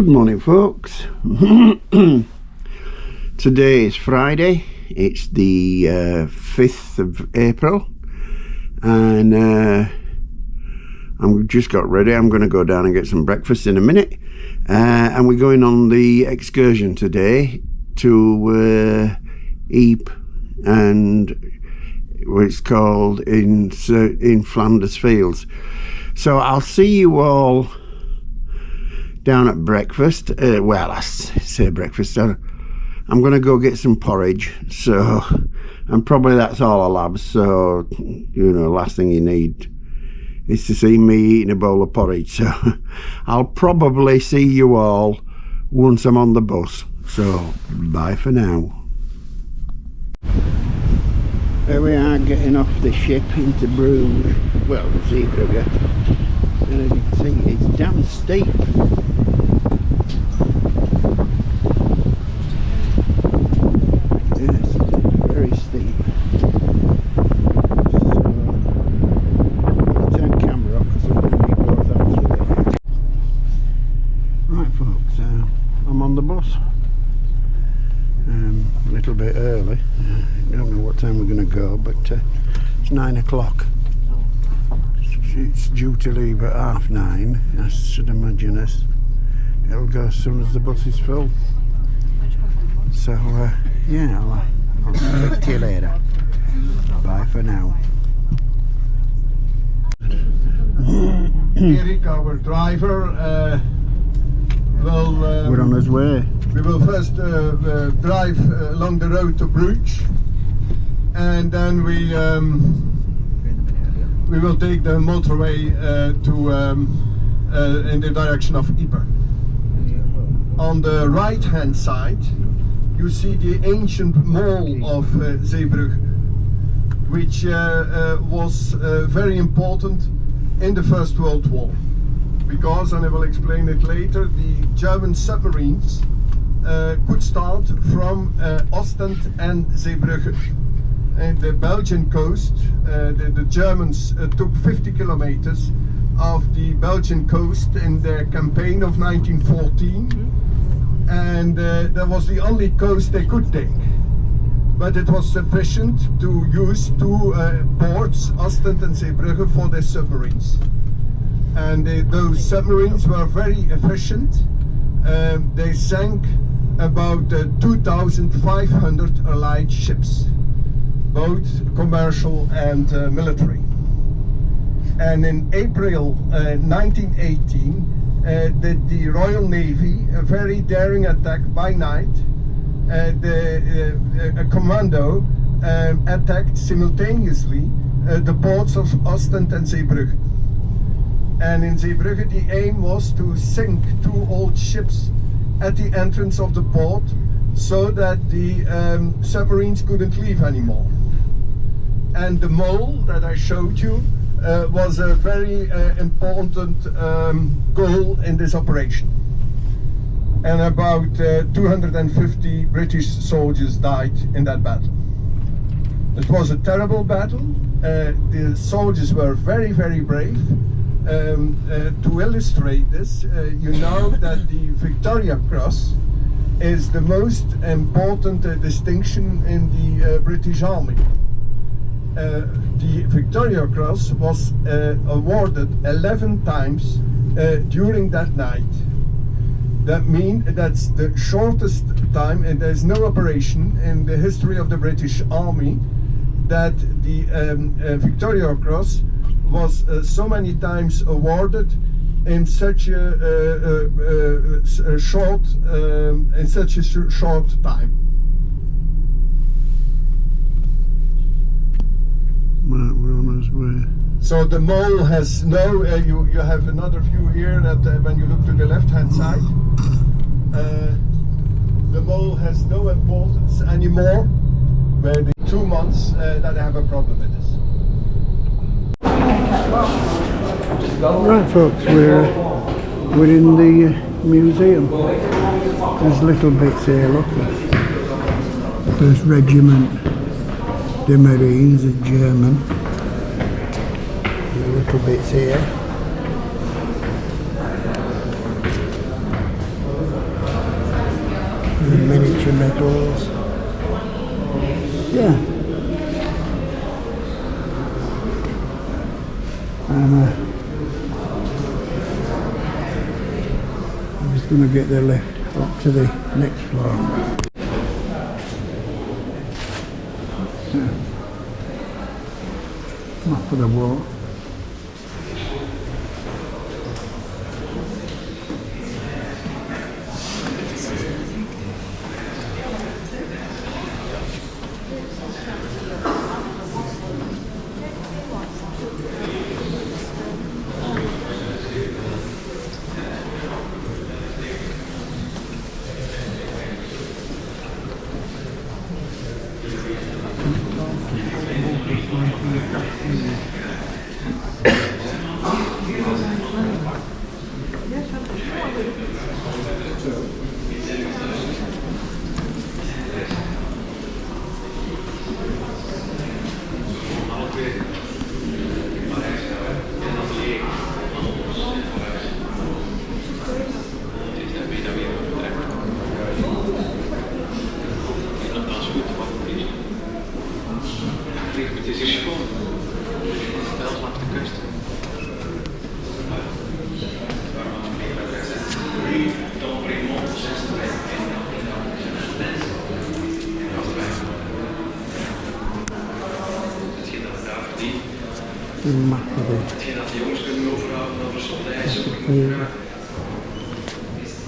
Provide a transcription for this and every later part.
Good morning, folks. Today is Friday. It's the 5th of April, and I've just got ready. I'm going to go down and get some breakfast in a minute, and we're going on the excursion today to Ypres, and it's called in Flanders Fields. So I'll see you all down at breakfast. Well, I say breakfast. I'm going to go get some porridge. So, and probably that's all I'll have. So, you know, last thing you need is to see me eating a bowl of porridge. So, I'll probably see you all once I'm on the bus. So, bye for now. Here we are, getting off the ship into Bruges. Well, Zeebrugge. And as you can see, it's damn steep. Yes, very steep. So, I'll turn camera off because I'm going to go that through it. Right, folks, I'm on the bus. A little bit early. I don't know what time we're going to go, but it's 9 o'clock. It's due to leave at 9:30. I should imagine it'll go as soon as the bus is full. So yeah, I'll speak to you later. Bye for now. Erik, our driver, will... We're on his way. We will first drive along the road to Bruges, and then we will take the motorway in the direction of Ypres. On the right hand side you see the ancient mall of Zeebrugge, which was very important in the First World War, because, and I will explain it later, the German submarines could start from Ostend and Zeebrugge. And the Belgian coast, the Germans took 50 kilometers of the Belgian coast in their campaign of 1914, and that was the only coast they could take. But it was sufficient to use two ports, Ostend and Zeebrugge, for their submarines. And those submarines were very efficient. They sank about 2,500 Allied ships, both commercial and military. And in April 1918, did the Royal Navy a very daring attack by night. A commando attacked simultaneously the ports of Ostend and Zeebrugge. And in Zeebrugge, the aim was to sink two old ships at the entrance of the port, so that the submarines couldn't leave anymore. And the mole that I showed you was a very important goal in this operation. And about 250 British soldiers died in that battle. It was a terrible battle. The soldiers were very, very brave. To illustrate this, you know that the Victoria Cross is the most important distinction in the British Army. The Victoria Cross was awarded 11 times during that night. That means that's the shortest time, and there's no operation in the history of the British Army that the Victoria Cross was so many times awarded in such a short time. We're on his way. So the mole has no, you have another view here that when you look to the left hand side, the mole has no importance anymore, where the 2 months that I have a problem with this. Right, folks, we're in the museum. There's little bits here, look. First Regiment de Marines, a German. Little bits here. miniature medals. Yeah. And I'm just going to get the lift up to the next floor. Yeah. Map of the wall.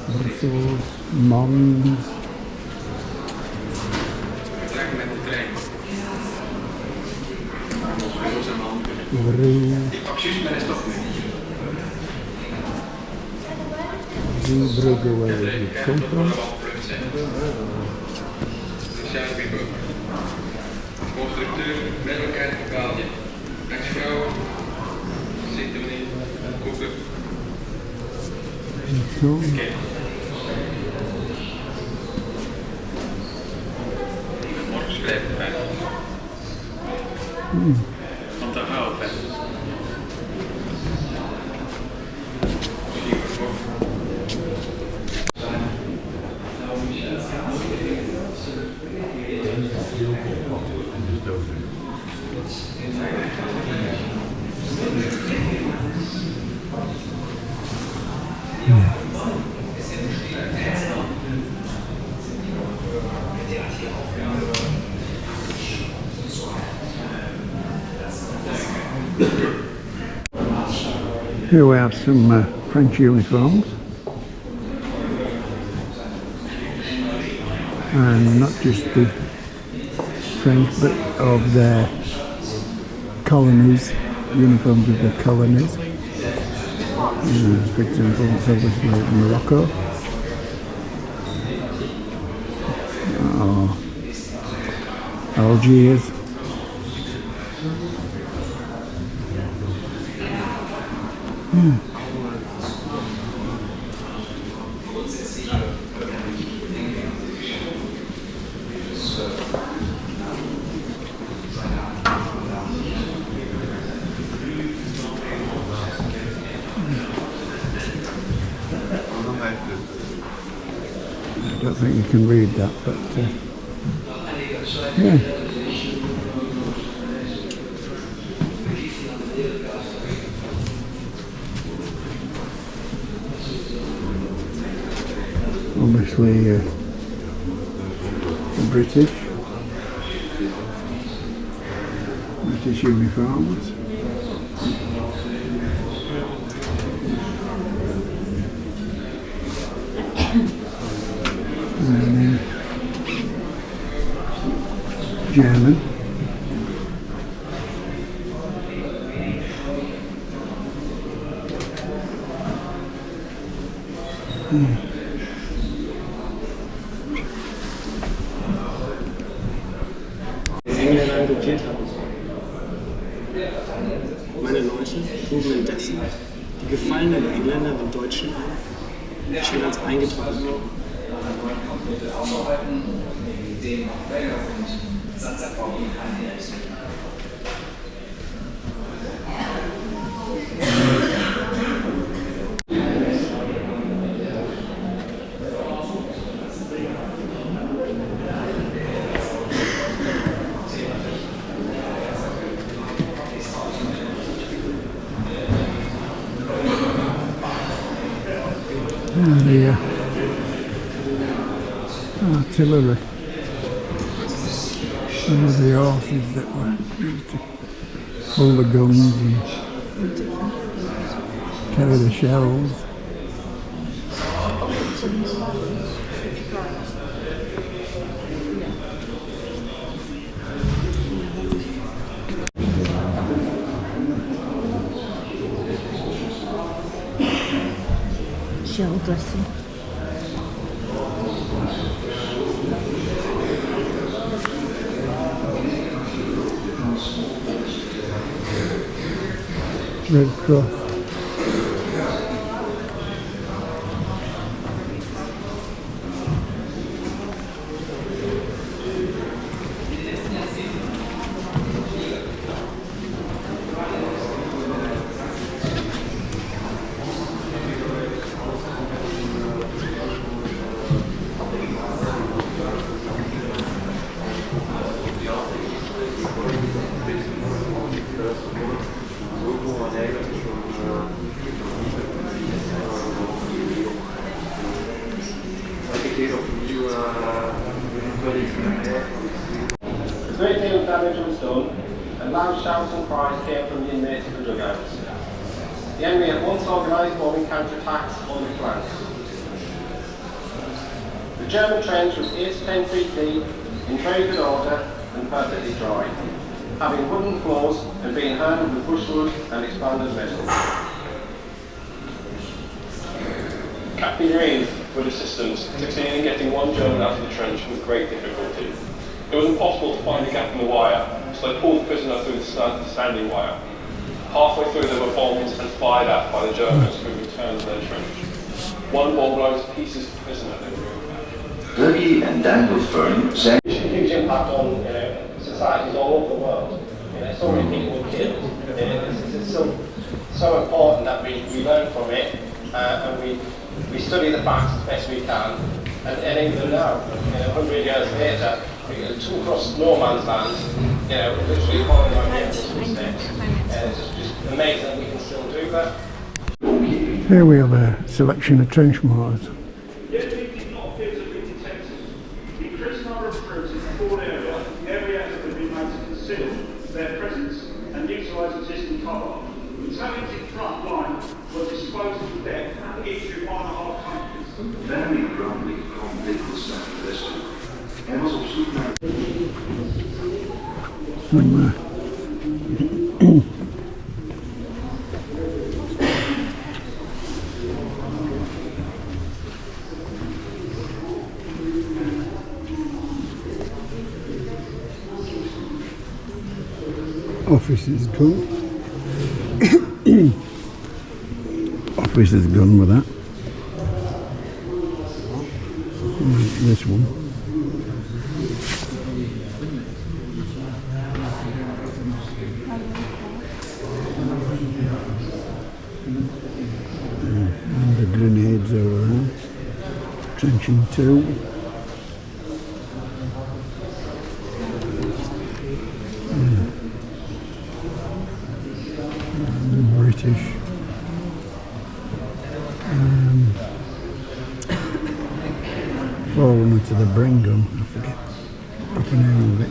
Brussels, Mons. Zeebrugge, where did you come from? Constructeur, Middelkerk, België. Ex-vrouw, ziekte meneer, koeken. Okay. Morgen schrijven verder. Want daar hou ik verder. Here we have some French uniforms, and not just the French but of their colonies, uniforms of their colonies. For example, it's obviously Morocco, or Algiers. I don't think you can read that, but yeah. Obviously the British uniforms. And then German. Engländer adoptiert haben. Meine Leute trugen indessen die gefallenen Engländer den Deutschen schon als eingetroffen. The artillery. Some of the horses that were used to pull the guns and carry the shells. Shell dressing. Red Cross. A great deal of damage was done, and loud shouts and cries came from the inmates of the dugouts. The enemy at once organised bombing counterattacks on the flanks. The German trench was 8 to 10 feet deep, in very good order and perfectly dry, having wooden floors and being handled with brushwood and expanded metal. Captain Green, with assistance, succeeded in getting one German out of the trench with great difficulty. It was impossible to find a gap in the wire, so they pulled the prisoner through the standing wire. Halfway through they were bombed and fired at by the Germans who returned to their trench. One bomb blows to pieces the prisoner they were Ypres and Tyne zijn It's a huge impact on societies all over the world. So many people were killed. It's so important that we learn from it and we study the facts as best we can. And even now, 100 years later, we come across no man's land, literally following our neighbours' footsteps. It's just amazing that we can still do that. Here we have a selection of trench mortars. Yet we did not appear to be detected. The increased number of troops in the forward area, every effort has been made to conceal their presence and utilise existing cover. The talented front line was disposed of the deck, each with 1.5 tankers. Danny Bromley kwam dikwijls naar het westen. Hij was op zoek naar Some officer's gun. Officer's gun with that. This one. And the grenades over there. Trenching 2. British. Fallen to the Brengham, I forget the proper name of it.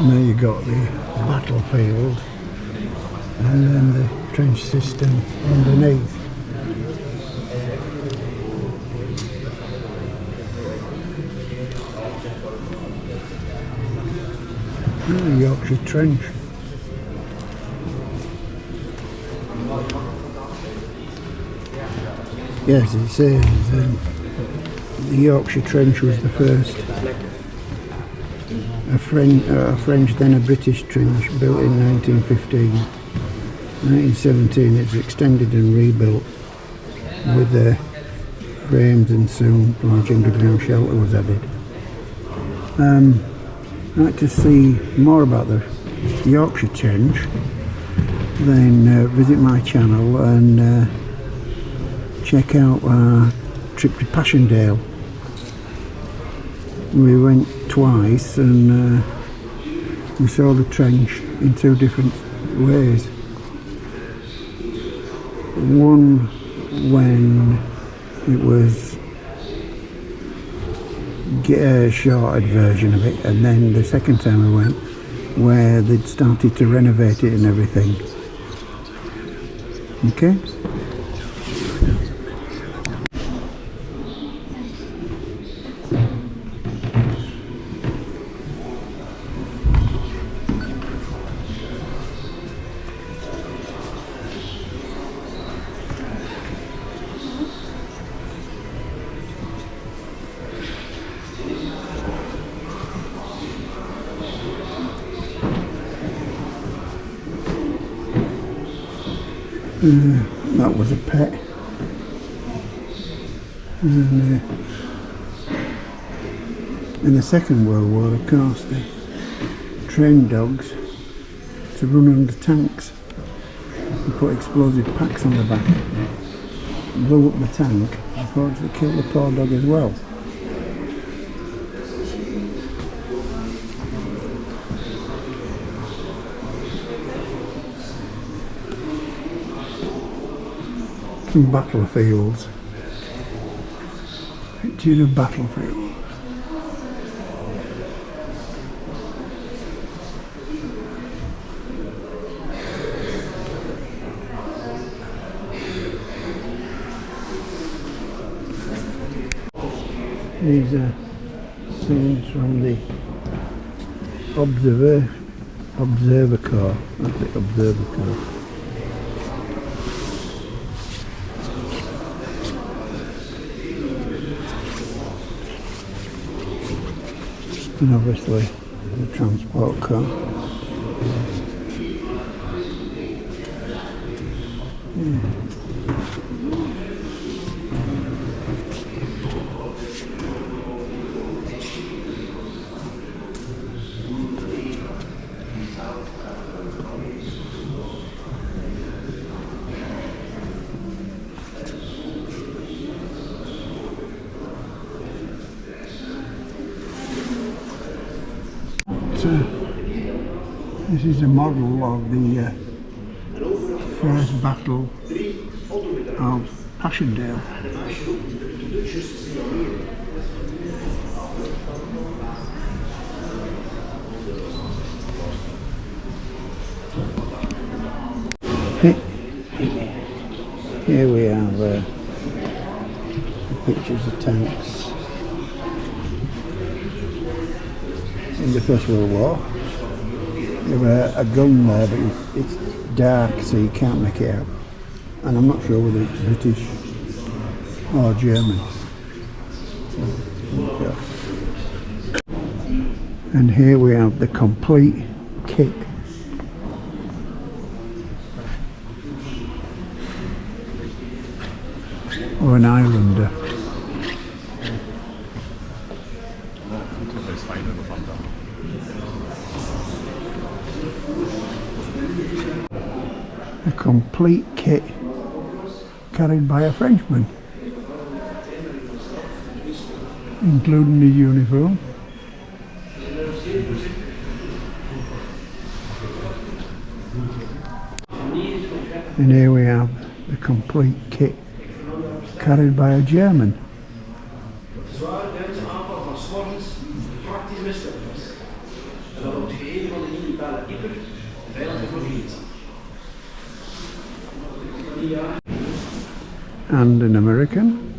Now you got the battlefield and then the trench system underneath. The Yorkshire Trench. Yes, it says the Yorkshire Trench was the first. A French then a British trench built in 1915. 1917 it's extended and rebuilt with the frames and soon large underground shelter was added. like to see more about the Yorkshire Trench, then visit my channel and check out our trip to Passchendaele. We went twice and we saw the trench in two different ways. One when it was a shorted version of it, and then the second time we went where they'd started to renovate it and everything. Okay? That was a pet. And in the Second World War, of course, they trained dogs to run under tanks and put explosive packs on the back, blow up the tank, and probably kill the poor dog as well. Some battlefields. Picture of battlefields. These are scenes from the Observer Corps. That's the Observer Corps. And obviously the transport car. This is a model of the first battle of Passchendaele. Here we have pictures of tanks in the First World War. There was a gun there, but it's dark, so you can't make it out. And I'm not sure whether it's British or German. And here we have the complete kit. Or an Islander. A complete kit carried by a Frenchman, including the uniform. And here we have the complete kit carried by a German. And an American.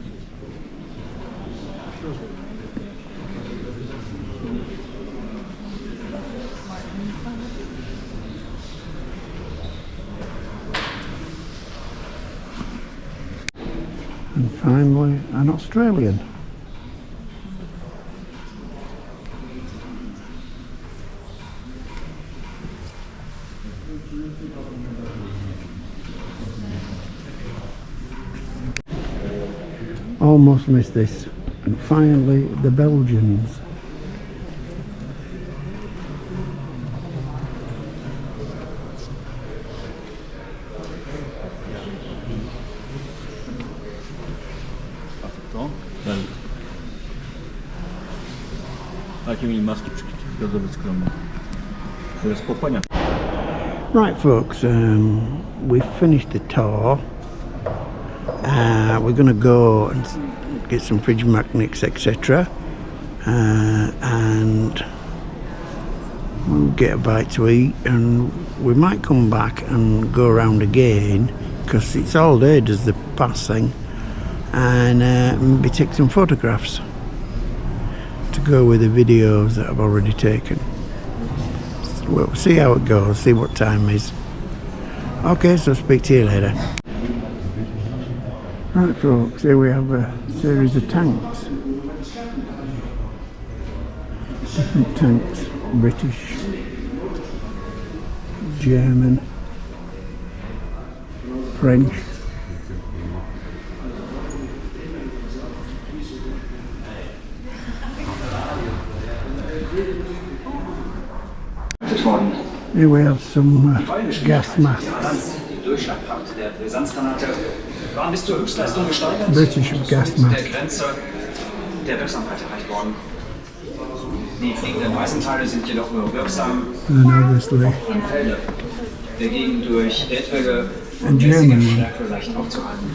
And finally an Australian. Almost missed this. And finally the Belgians. D'accord. Takim i maski gazowyskromu. To jest popłania. Right folks, we've finished the tour. We're going to go and get some fridge magnets, etc. And we'll get a bite to eat, and we might come back and go around again because it's all day does the passing, and maybe take some photographs to go with the videos that I've already taken. We'll see how it goes, see what time is. Okay, so speak to you later. Right folks, here we have a series of tanks. Different tanks, British, German, French. Here we have some gas masks. Die Durchschlagkraft der Brisanzgranate waren bis zur Höchstleistung gesteigert British gas und der mask. Grenze der Wirksamkeit erreicht worden. Die fliegenden weißen Teile sind jedoch nur wirksam And obviously an Felder, dagegen durch etwaige and mäßige German. Stärke leicht aufzuhalten.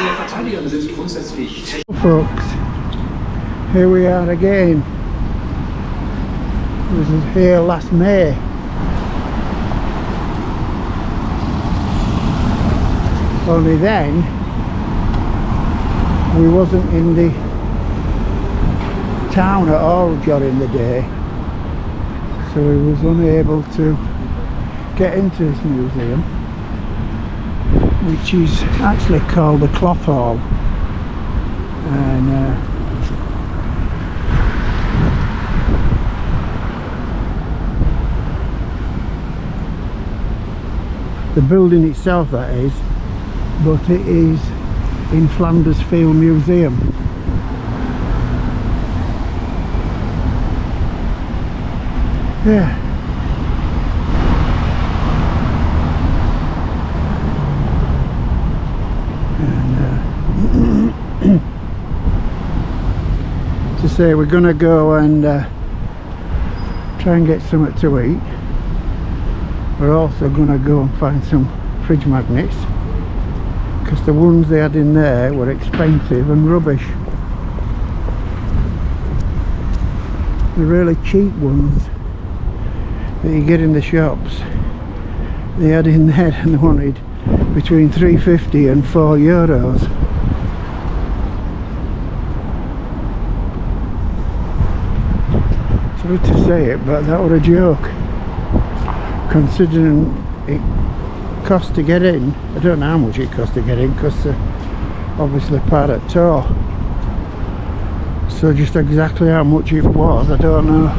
Der Verteidiger besitzt grundsätzlich Folks, here we are again. This was here last May. Only then we wasn't in the town at all during the day, so we was unable to get into this museum, which is actually called the Cloth Hall, and the building itself, that is, but it is in Flanders Field Museum. Yeah. And to say we're gonna go and try and get something to eat. We're also gonna go and find some fridge magnets, because the ones they had in there were expensive and rubbish. The really cheap ones that you get in the shops, they had in there and they wanted between €3.50 and €4. Sorry to say it, but that was a joke, considering it cost to get in. I don't know how much it cost to get in, because obviously part of the tour, so just exactly how much it was I don't know.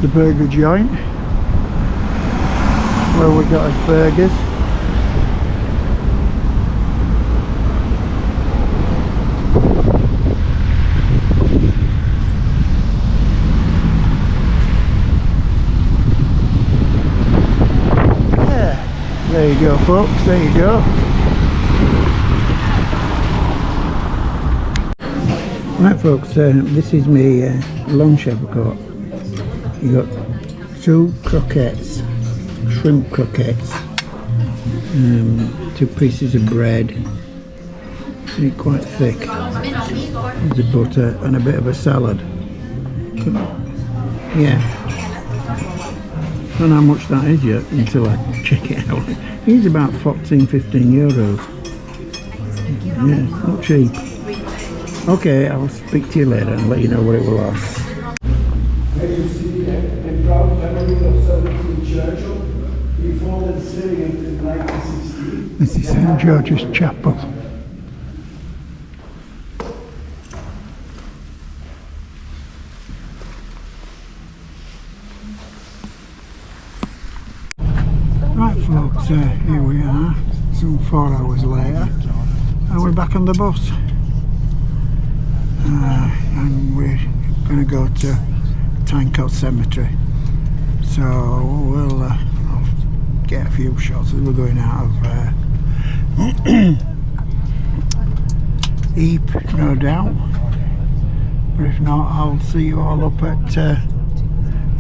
The burger joint where we got our burgers. Yeah, there you go folks, there you go. Right folks, this is my lunch I've got. You got 2 croquettes, shrimp croquettes, 2 pieces of bread, see, quite thick, with the butter, and a bit of a salad. Yeah, don't know how much that is yet until I check it out. It's about 14-15 euros. Yeah, not cheap. Okay, I'll speak to you later and let you know what it will last. Proud memory of Sir Winston Churchill. He fought in Syria in 1916. This is St George's Chapel. Right folks, here we are, some 4 hours later, and we're back on the bus. And we're going to go to Tyne Cot cemetery. So we'll I'll get a few shots as we're going out of Ypres, no doubt. But if not, I'll see you all up at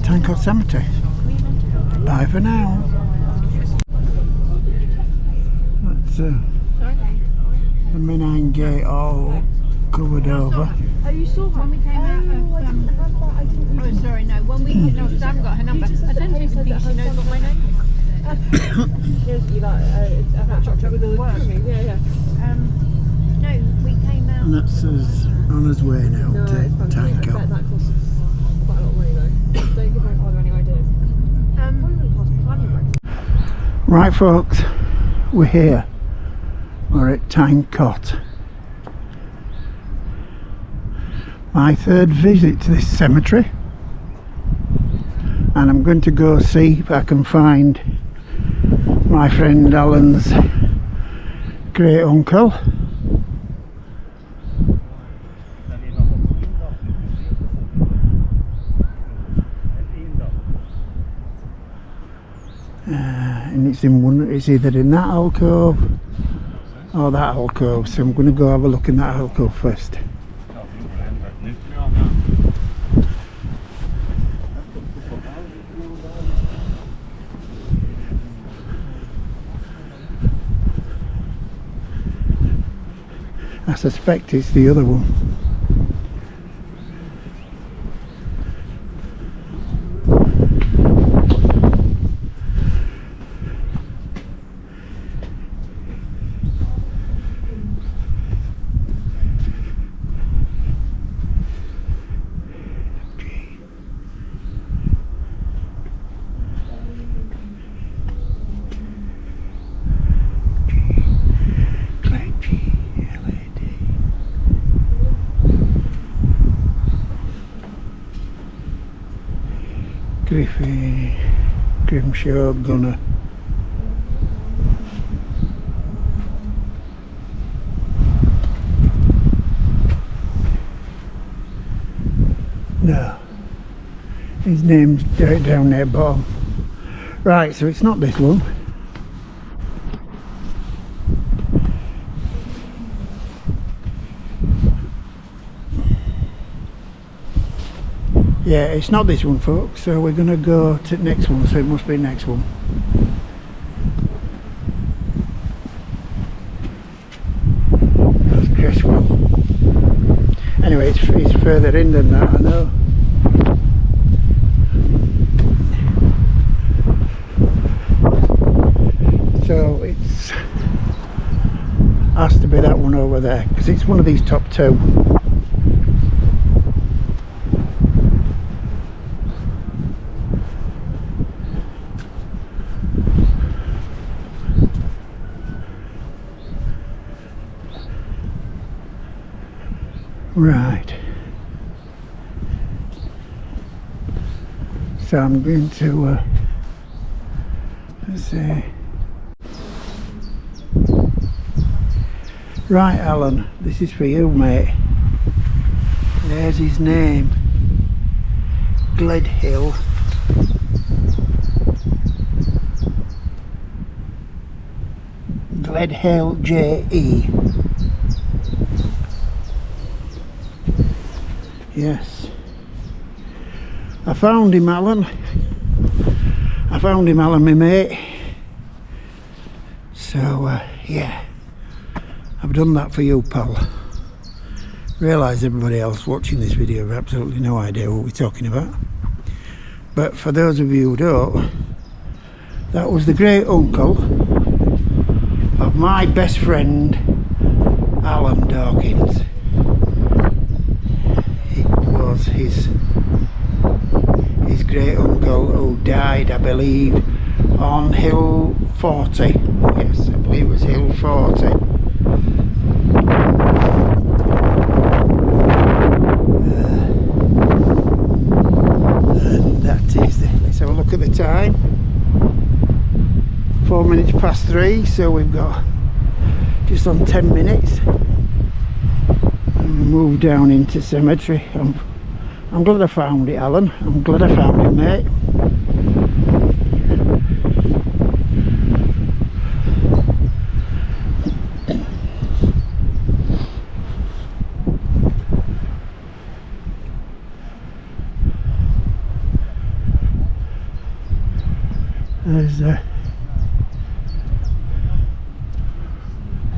Tyne Cot cemetery. Bye for now. That's the main gate all covered over. Oh, you saw when we came out of oh, sorry, no. When we no, because I haven't got her number. I don't even think she knows what my name is. I've got chocolate with all the work. Yeah. No, we came out. And that's us on his way now to Tyne Cot. That costs quite a lot of money though. Don't give my father any ideas. Right folks, we're here. We're at Tyne Cot. My third visit to this cemetery, and I'm going to go see if I can find my friend Alan's great uncle. And it's either in that alcove or that alcove, so I'm going to go have a look in that alcove first. I suspect it's the other one. Griffey, Grimshaw, Gunner. No, his name's down there bottom. Right, so it's not this one. Yeah, it's not this one folks, so we're going to go to the next one, so it must be the next one. That's Cresswell. Anyway, it's further in than that, I know. So it's has to be that one over there, because it's one of these top two. Right, so I'm going to let's see. Right Alan, this is for you mate. There's his name, Gledhill. Gledhill J.E. Yes, I found him Alan. I found him Alan, my mate. So yeah, I've done that for you pal. Realise everybody else watching this video have absolutely no idea what we're talking about. But for those of you who don't, that was the great uncle of my best friend Alan Dawkins. Was his great uncle who died, I believe, on Hill 40. Yes, I believe it was Hill 40. And that is the, let's have a look at the time. 4 minutes past 3, so we've got just on 10 minutes and we move down into cemetery. I'm glad I found it, Alan. I'm glad I found it, mate.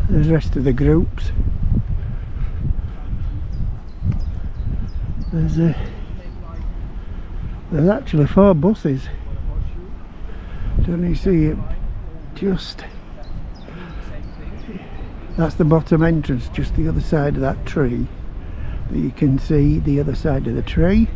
There's the rest of the groups. There's actually 4 buses. Don't you see it? Just that's the bottom entrance, just the other side of that tree. But you can see the other side of the tree.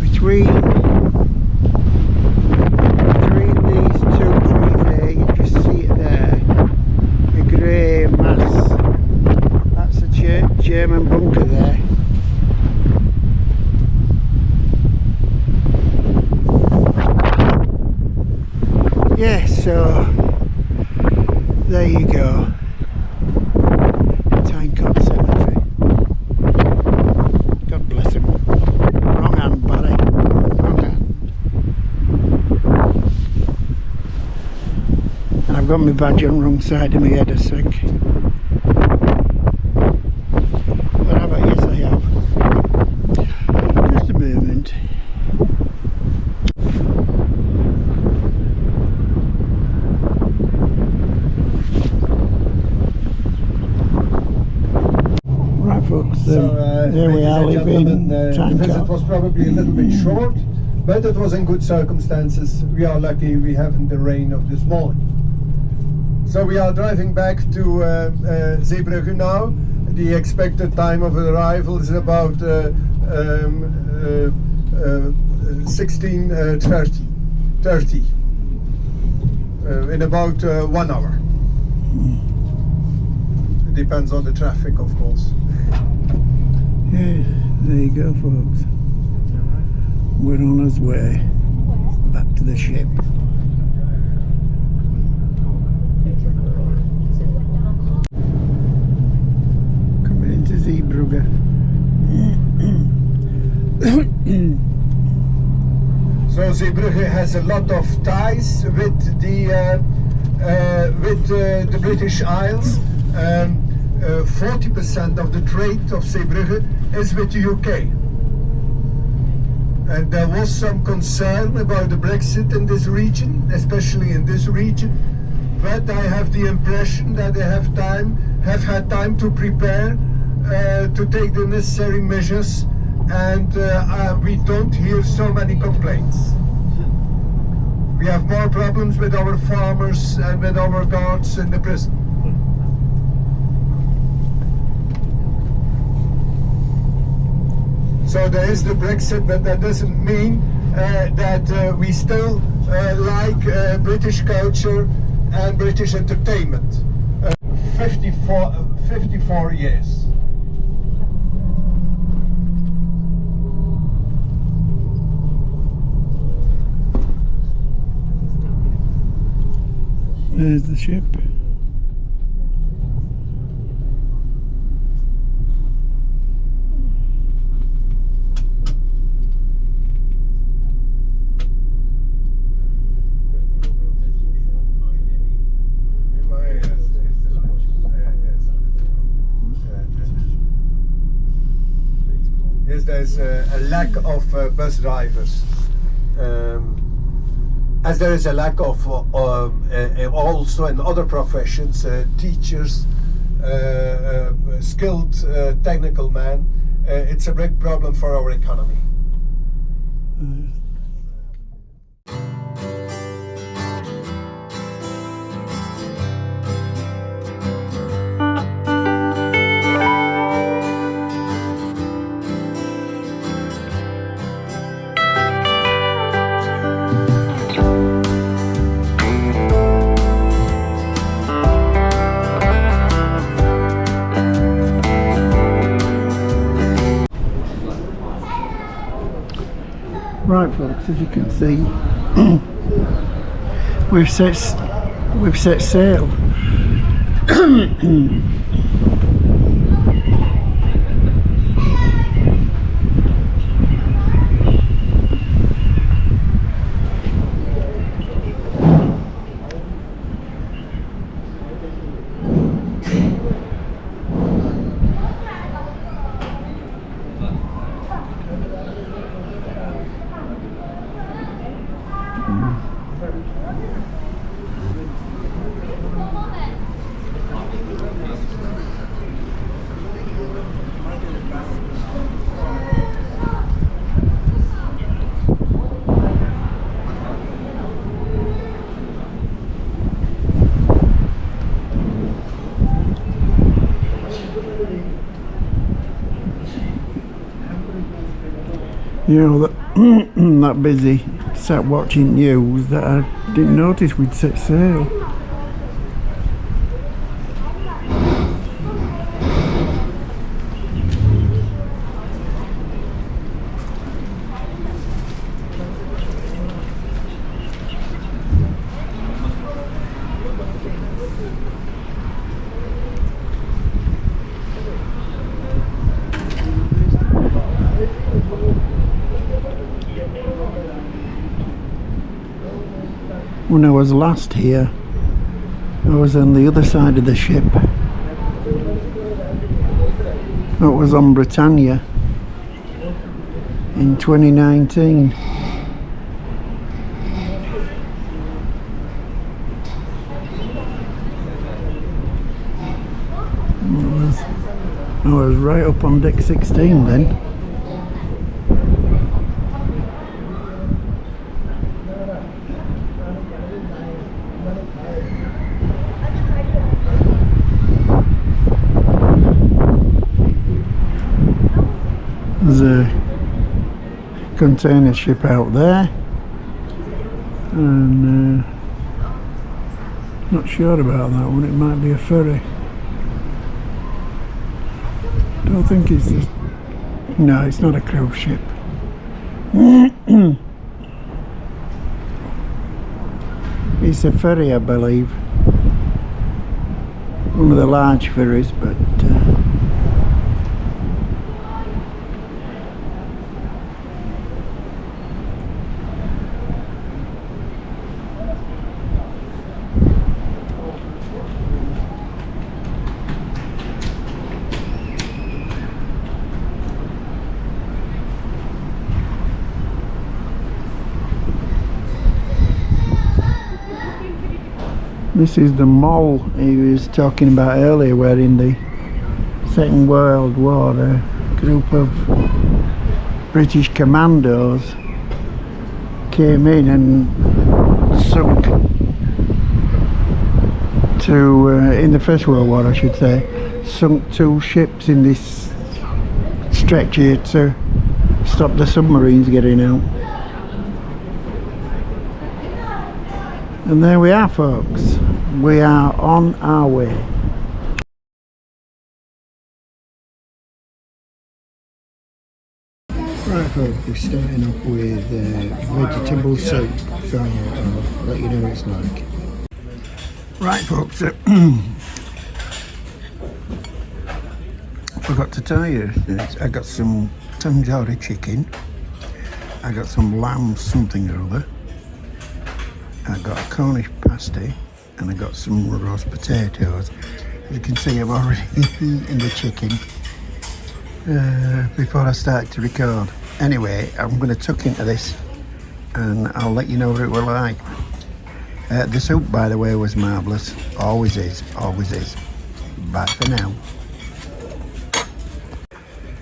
Between these 2 trees there, you just see it there, a grey mass. That's a German bunker there. Yeah, so there you go. Tyne Cot Cemetery. God bless him. Wrong hand, Barry. Wrong hand. And I've got my badge on the wrong side of my head, I think. What have I? Yes, I have. Just a moment. Right, folks, there we are, leaving Tyne The visit Cot. was probably a little bit short, but it was in good circumstances. We are lucky we haven't the rain of this morning. So we are driving back to Zeebrugge now. The expected time of arrival is about 16:30 in about 1 hour. It depends on the traffic, of course. Yeah, there you go, folks. We're on his way back to the ship. Coming into Zeebrugge. So Zeebrugge has a lot of ties with the British Isles. 40% of the trade of Zeebrugge is with the UK. And there was some concern about the Brexit in this region, especially in this region. But I have the impression that they have had time to prepare, to take the necessary measures, and we don't hear so many complaints. We have more problems with our farmers and with our guards in the prison. So there is the Brexit, but that doesn't mean that we still like British culture and British entertainment. 54 years. There's the ship. Yes, there's a lack of bus drivers. As there is a lack of also in other professions, teachers, skilled technical men. It's a big problem for our economy. Right folks, as you can see, we've set sail. You know, that busy sat watching news that I didn't notice we'd set sail. When I was last here, I was on the other side of the ship. It was on Britannia in 2019. I was right up on deck 16 then. There's a container ship out there, and not sure about that one. It might be a ferry. Don't think it's no, it's not a cruise ship. It's a ferry, I believe, one of the large ferries, but this is the mall he was talking about earlier, where in the Second World War a group of British commandos came in and sunk to, in the First World War I should say, sunk 2 ships in this stretch here to stop the submarines getting out. And there we are folks, we are on our way. Right folks, we're starting off with vegetable soup, so I'll let you know what it's like. Right folks, forgot to tell you, I got some tandoori chicken, I got some lamb something or other, I got a Cornish pasty, and I got some roast potatoes. As you can see, I've already eaten the chicken before I start to record. Anyway, I'm going to tuck into this and I'll let you know what it was like. The soup, by the way, was marvellous. Always is, always is. Bye for now.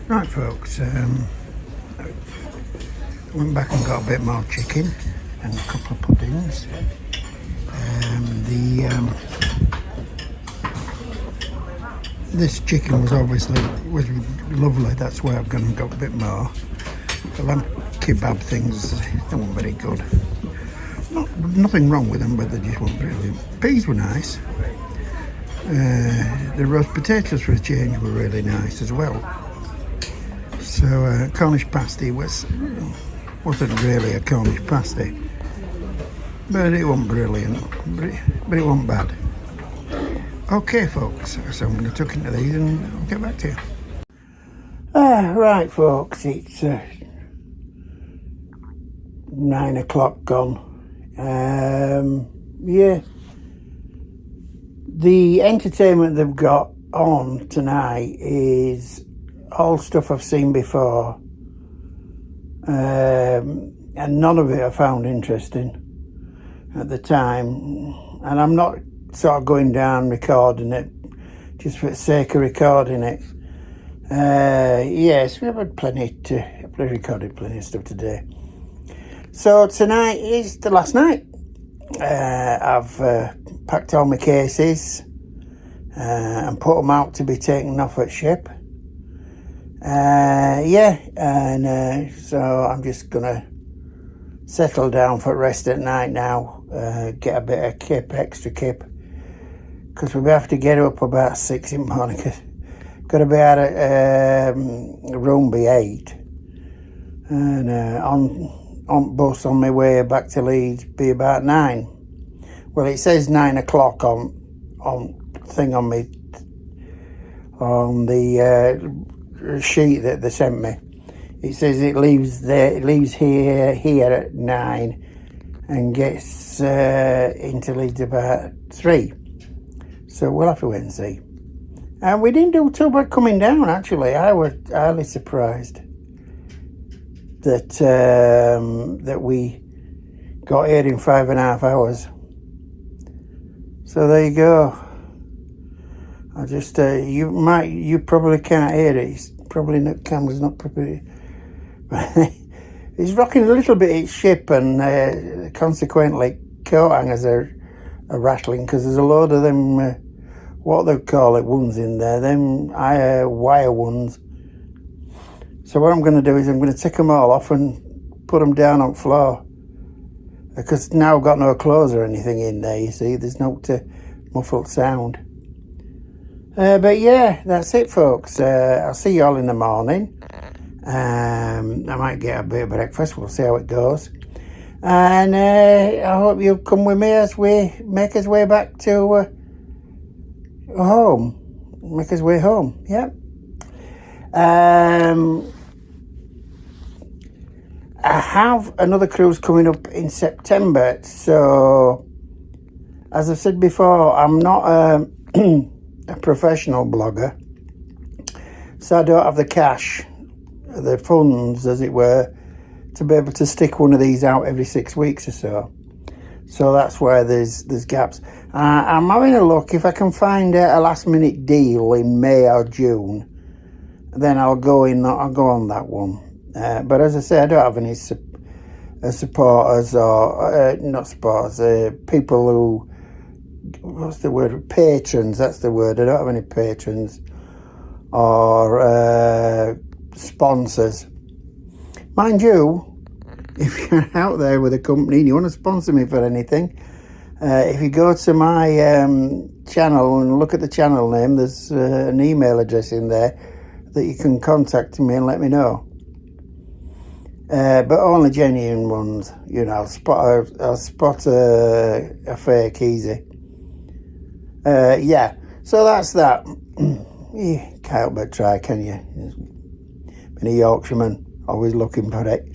Right folks, I went back and got a bit more chicken and a couple of puddings. This chicken was obviously lovely, that's why I've gone and got a bit more. The lamb kebab things, they weren't very good. Nothing wrong with them, but they just weren't brilliant. Peas were nice. The roast potatoes for a change were really nice as well. So Cornish pasty was Wasn't really a Cornish pasty, but it wasn't brilliant, but it wasn't bad. Okay folks, so I'm going to tuck into these and I'll get back to you. Right folks, it's 9 o'clock gone. Yeah, the entertainment they've got on tonight is all stuff I've seen before, and none of it I found interesting at the time, and I'm not sort of going down recording it just for the sake of recording it. Yes, we've had recorded plenty of stuff today. So tonight is the last night. I've packed all my cases and put them out to be taken off at ship. So I'm just gonna settle down for rest at night now, get a bit of extra kip, because we'll have to get up about 6 in the morning, cause got to be out at room by 8, and on bus on my way back to Leeds be about 9. Well, it says 9 o'clock on thing on me on the sheet that they sent me. It says it leaves here at 9 and gets into Leeds about 3. So we'll have to wait and see. And we didn't do too bad coming down, actually. I was highly surprised that that we got here in 5.5 hours. So there you go. I just you probably can't hear it. It's probably not, camera's not probably. It's rocking a little bit its ship, and consequently coat hangers are rattling, because there's a load of them what they call it ones in there, them wire ones. So what I'm going to do is I'm going to take them all off and put them down on the floor, because now I've got no clothes or anything in there, you see. There's no muffled sound. But yeah, that's it folks. I'll see you all in the morning. I might get a bit of breakfast, we'll see how it goes. And I hope you'll come with me as we make our way back to home. Make our way home, yeah. I have another cruise coming up in September, so as I said before, I'm not a professional blogger, so I don't have the cash, the funds as it were, to be able to stick one of these out every 6 weeks or so. So that's where there's gaps. I'm having a look if I can find a last minute deal in May or June, then I'll go on that one. But as I say, I don't have any supporters or not supporters, people who, what's the word, patrons, that's the word. I don't have any patrons or sponsors. Mind you, if you're out there with a company and you want to sponsor me for anything, if you go to my channel and look at the channel name, there's an email address in there that you can contact me and let me know. But only genuine ones, you know. I'll spot a fake easy. Yeah, so that's that. You can't help but try, can you? Been a Yorkshireman, always looking for it.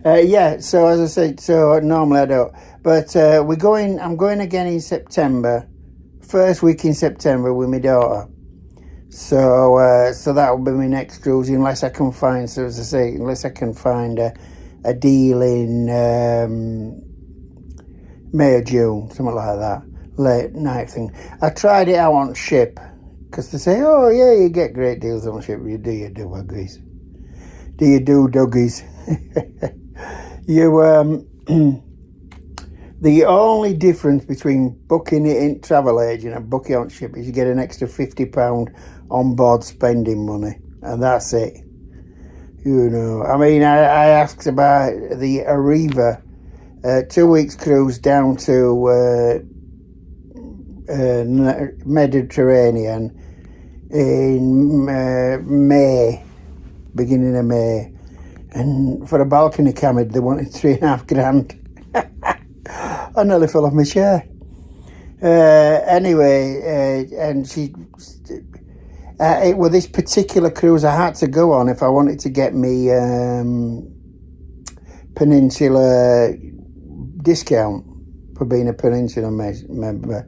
Yeah, so as I said, so normally I don't. But I'm going again in September, first week in September with my daughter. So that will be my next cruise, unless I can find, so as I say, unless I can find a deal in May or June, something like that, late night thing. I tried it out on ship, because they say, oh yeah, you get great deals on ship. You do doggies. Do you do doggies? The only difference between booking it in travel agent and booking on ship is you get an extra £50 on board spending money, and that's it. You know, I mean, I asked about the Arriva 2 weeks cruise down to Mediterranean in May, beginning of May, And for a balcony cabin, they wanted $3.5 grand. I nearly fell off my chair. Anyway, and she... it was this particular cruise I had to go on if I wanted to get me Peninsula discount for being a Peninsula member.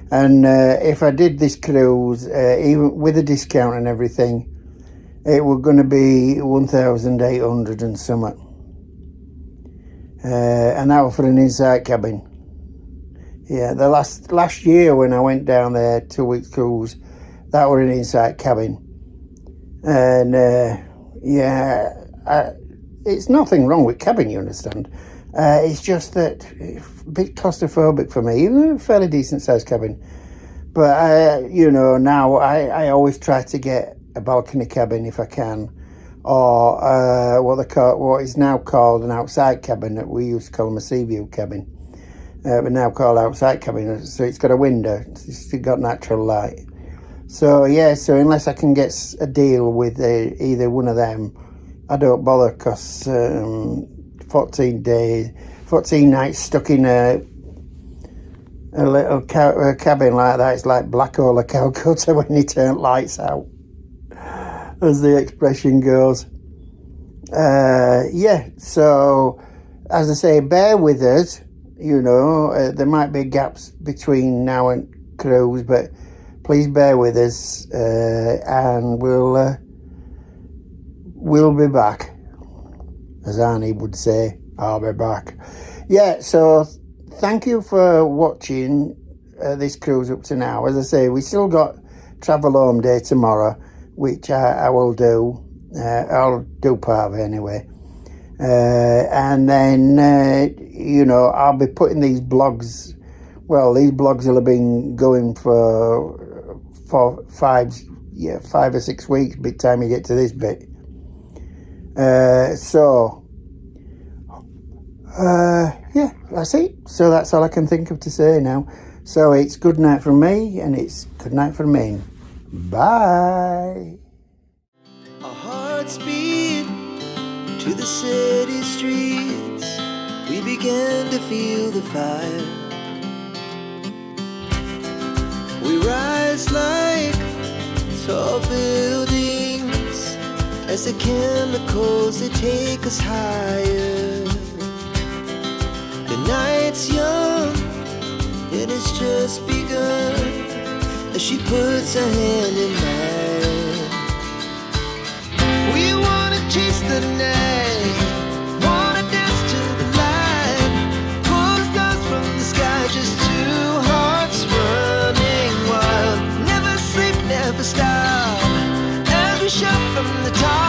And if I did this cruise, even with a discount and everything, it was going to be 1,800 and something. And that was for an inside cabin. Yeah, the last year when I went down there, 2 weeks cruise, that was an inside cabin. And it's nothing wrong with cabin, you understand. It's just that it's a bit claustrophobic for me, even a fairly decent sized cabin. But, now I always try to get a balcony cabin if I can, or what is now called an outside cabin, that we used to call them a sea view cabin. But now called outside cabin, so it's got a window, it's got natural light. So unless I can get a deal with either one of them, I don't bother, because 14 nights stuck in a little cabin like that, it's like black hole of Calcutta when you turn lights out, as the expression goes. So as I say, bear with us. There might be gaps between now and cruise, but please bear with us, and we'll be back. As Arnie would say, I'll be back. Yeah, so thank you for watching this cruise up to now. As I say, we still got travel home day tomorrow, which I will do. I'll do part of it anyway. And then, I'll be putting these blogs. Well, these blogs will have been going for 5 or 6 weeks by the time you get to this bit. That's it. So that's all I can think of to say now. So it's good night from me, and it's good night from Min. Bye. Our hearts beat to the city streets. We began to feel the fire. We rise like tall buildings as the chemicals, they take us higher. The night's young and it's just begun as she puts her hand in mine. We wanna chase the night, wanna dance to the light, pull the stars from the sky, just two hearts running wild. Never sleep, never stop, as we shout from the top.